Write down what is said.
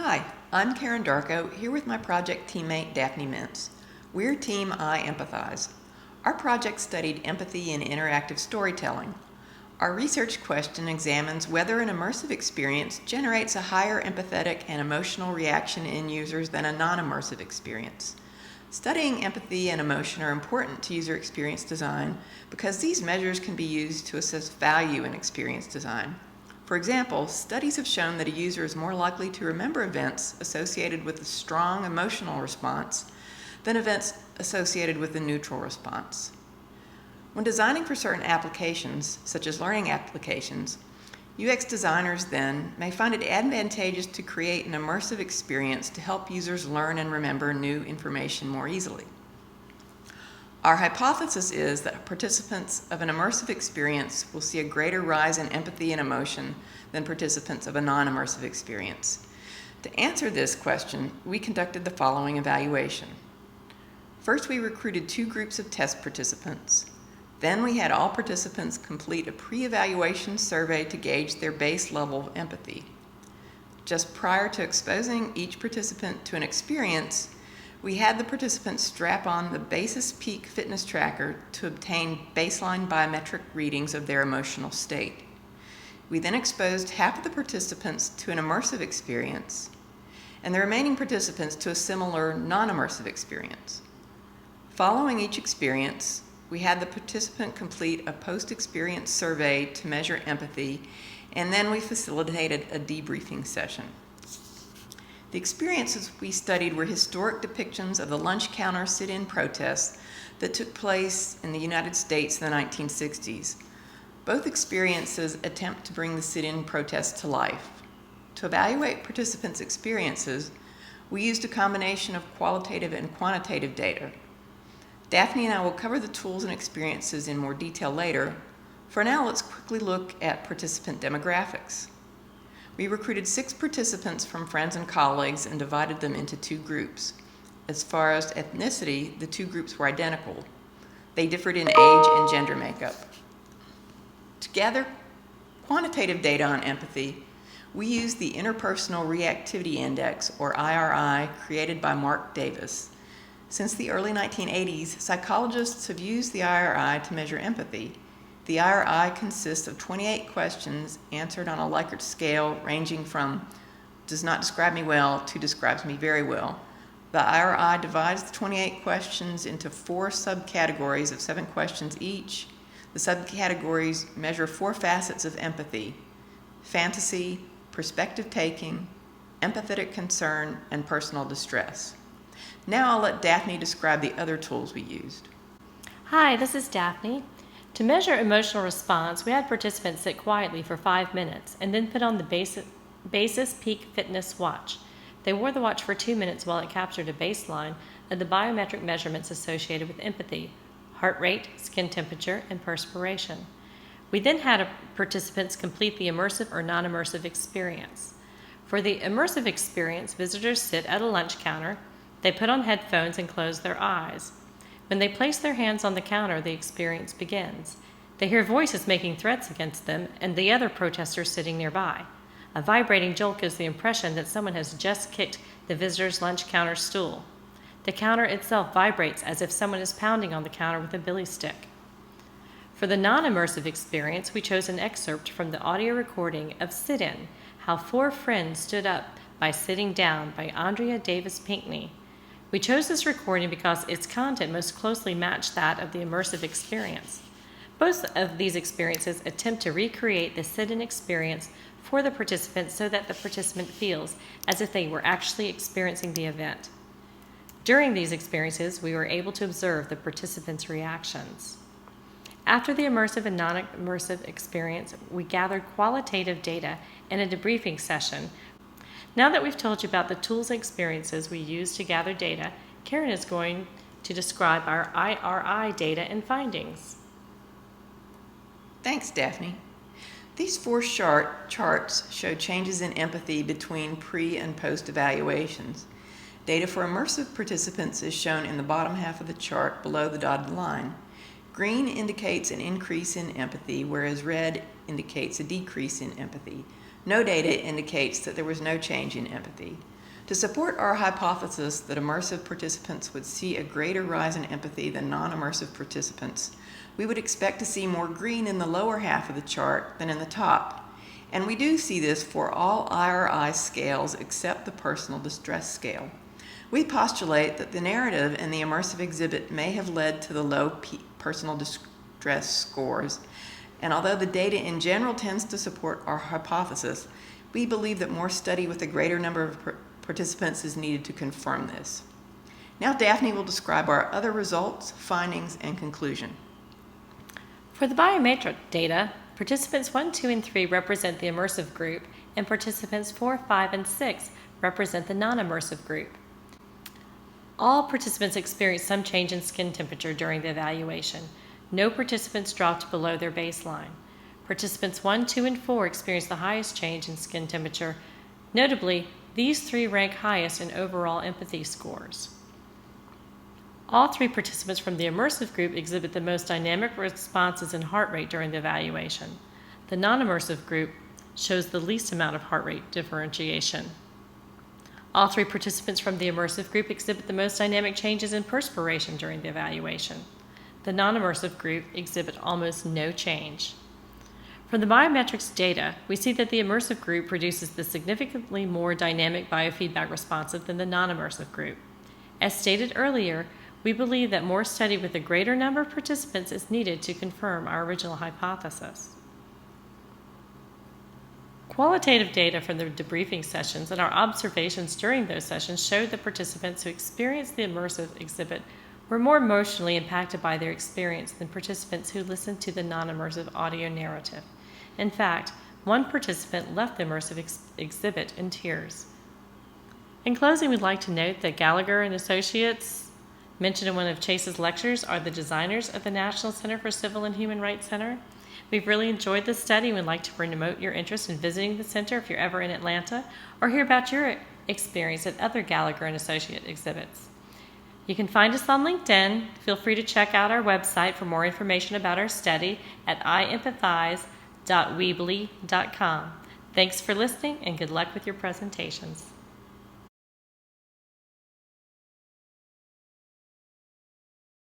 Hi, I'm KDarko, here with my project teammate DMintz. We're Team iEmpathize. Our project studied empathy in interactive storytelling. Our research question examines whether an immersive experience generates a higher empathetic and emotional reaction in users than a non-immersive experience. Studying empathy and emotion are important to user experience design because these measures can be used to assess value in experience design. For example, studies have shown that a user is more likely to remember events associated with a strong emotional response than events associated with a neutral response. When designing for certain applications, such as learning applications, UX designers then may find it advantageous to create an immersive experience to help users learn and remember new information more easily. Our hypothesis is that participants of an immersive experience will see a greater rise in empathy and emotion than participants of a non-immersive experience. To answer this question, we conducted the following evaluation. First, we recruited 2 groups of test participants. Then we had all participants complete a pre-evaluation survey to gauge their base level of empathy. Just prior to exposing each participant to an experience, we had the participants strap on the Basis Peak fitness tracker to obtain baseline biometric readings of their emotional state. We then exposed half of the participants to an immersive experience and the remaining participants to a similar non-immersive experience. Following each experience, we had the participant complete a post-experience survey to measure empathy, and then we facilitated a debriefing session. The experiences we studied were historic depictions of the lunch counter sit-in protests that took place in the United States in the 1960s. Both experiences attempt to bring the sit-in protests to life. To evaluate participants' experiences, we used a combination of qualitative and quantitative data. Daphne and I will cover the tools and experiences in more detail later. For now, let's quickly look at participant demographics. We recruited 6 participants from friends and colleagues and divided them into 2 groups. As far as ethnicity, the 2 groups were identical. They differed in age and gender makeup. To gather quantitative data on empathy, we used the Interpersonal Reactivity Index, or IRI, created by Mark Davis. Since the early 1980s, psychologists have used the IRI to measure empathy. The IRI consists of 28 questions answered on a Likert scale ranging from does not describe me well to describes me very well. The IRI divides the 28 questions into 4 subcategories of 7 questions each. The subcategories measure 4 facets of empathy: fantasy, perspective taking, empathetic concern, and personal distress. Now I'll let Daphne describe the other tools we used. Hi, this is Daphne. To measure emotional response, we had participants sit quietly for 5 minutes and then put on the Basis Peak Fitness watch. They wore the watch for 2 minutes while it captured a baseline of the biometric measurements associated with empathy: heart rate, skin temperature, and perspiration. We then had participants complete the immersive or non-immersive experience. For the immersive experience, visitors sit at a lunch counter. They put on headphones and close their eyes. When they place their hands on the counter, the experience begins. They hear voices making threats against them and the other protesters sitting nearby. A vibrating jolt gives the impression that someone has just kicked the visitor's lunch counter stool. The counter itself vibrates as if someone is pounding on the counter with a billy stick. For the non-immersive experience, we chose an excerpt from the audio recording of Sit-In, How 4 Friends Stood Up by Sitting Down by Andrea Davis Pinkney. We chose this recording because its content most closely matched that of the immersive experience. Both of these experiences attempt to recreate the sit-in experience for the participant so that the participant feels as if they were actually experiencing the event. During these experiences, we were able to observe the participants' reactions. After the immersive and non-immersive experience, we gathered qualitative data in a debriefing session. Now that we've told you about the tools and experiences we use to gather data, Karen is going to describe our IRI data and findings. Thanks, Daphne. These 4 charts show changes in empathy between pre- and post-evaluations. Data for immersive participants is shown in the bottom half of the chart below the dotted line. Green indicates an increase in empathy, whereas red indicates a decrease in empathy. no data indicates that there was no change in empathy. To support our hypothesis that immersive participants would see a greater rise in empathy than non-immersive participants, we would expect to see more green in the lower half of the chart than in the top. And we do see this for all IRI scales except the personal distress scale. We postulate that the narrative in the immersive exhibit may have led to the low personal distress scores, and although the data in general tends to support our hypothesis, we believe that more study with a greater number of participants is needed to confirm this. Now Daphne will describe our other results, findings, and conclusion. For the biometric data, participants 1, 2, and 3 represent the immersive group, and participants 4, 5, and 6 represent the non-immersive group. All participants experienced some change in skin temperature during the evaluation. No participants dropped below their baseline. Participants 1, 2, and 4 experienced the highest change in skin temperature. Notably, these 3 rank highest in overall empathy scores. All 3 participants from the immersive group exhibit the most dynamic responses in heart rate during the evaluation. The non-immersive group shows the least amount of heart rate differentiation. All 3 participants from the immersive group exhibit the most dynamic changes in perspiration during the evaluation. The non-immersive group exhibit almost no change. From the biometrics data, we see that the immersive group produces the significantly more dynamic biofeedback responsive than the non-immersive group. As stated earlier, we believe that more study with a greater number of participants is needed to confirm our original hypothesis. Qualitative data from the debriefing sessions and our observations during those sessions showed that participants who experienced the immersive exhibit were more emotionally impacted by their experience than participants who listened to the non-immersive audio narrative. In fact, one participant left the immersive exhibit in tears. In closing, we'd like to note that Gallagher and Associates, mentioned in one of Chase's lectures, are the designers of the National Center for Civil and Human Rights Center. We've really enjoyed this study and would like to promote your interest in visiting the center if you're ever in Atlanta, or hear about your experience at other Gallagher and Associate exhibits. You can find us on LinkedIn. Feel free to check out our website for more information about our study at iEmpathize.weebly.com. Thanks for listening and good luck with your presentations.